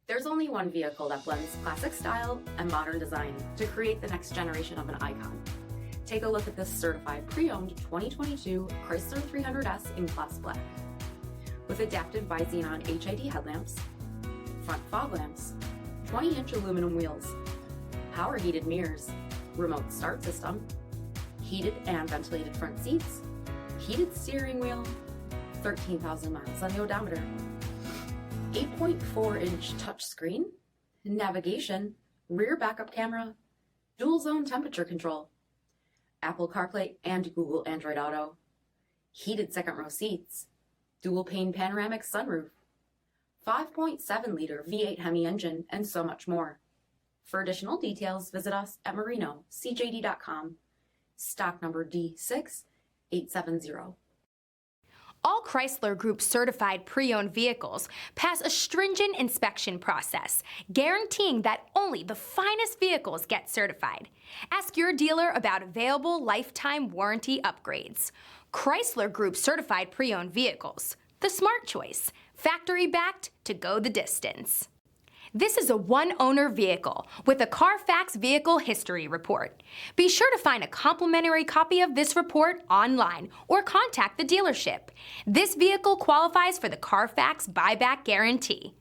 There's only one vehicle that blends classic style and modern design to create the next generation of an icon. Take a look at this certified pre-owned 2022 Chrysler 300S in Class Black. With adaptive BI-XENON HID headlamps, front fog lamps, 20-inch aluminum wheels, power heated mirrors, remote start system, heated and ventilated front seats, heated steering wheel, 13,000 miles on the odometer, 8.4-inch touchscreen, navigation, rear backup camera, dual zone temperature control, Apple CarPlay and Google Android Auto, heated second row seats, dual pane panoramic sunroof, 5.7-liter V8 HEMI engine, and so much more. For additional details, visit us at Marino, CJD.com, stock number D6870. All Chrysler Group certified pre-owned vehicles pass a stringent inspection process, guaranteeing that only the finest vehicles get certified. Ask your dealer about available lifetime warranty upgrades. Chrysler Group certified pre-owned vehicles, the smart choice, factory backed to go the distance. This is a one-owner vehicle with a CARFAX vehicle history report. Be sure to find a complimentary copy of this report online or contact the dealership. This vehicle qualifies for the CARFAX buyback guarantee.